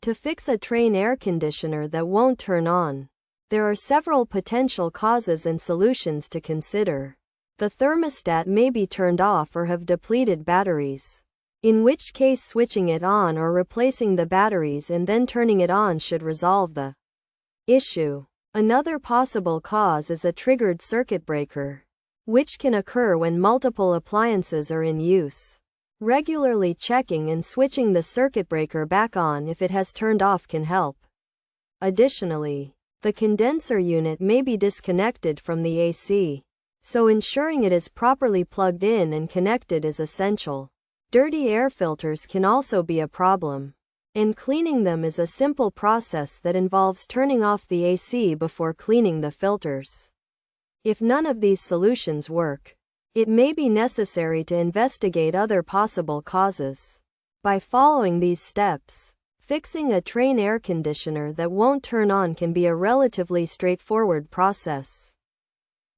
To fix a Trane air conditioner that won't turn on, there are several potential causes and solutions to consider. The thermostat may be turned off or have depleted batteries, in which case switching it on or replacing the batteries and then turning it on should resolve the issue. Another possible cause is a triggered circuit breaker, which can occur when multiple appliances are in use. Regularly checking and switching the circuit breaker back on if it has turned off can help. Additionally, the condenser unit may be disconnected from the AC, so ensuring it is properly plugged in and connected is essential. Dirty air filters can also be a problem, and cleaning them is a simple process that involves turning off the AC before cleaning the filters. If none of these solutions work, it may be necessary to investigate other possible causes. By following these steps, fixing a Trane air conditioner that won't turn on can be a relatively straightforward process.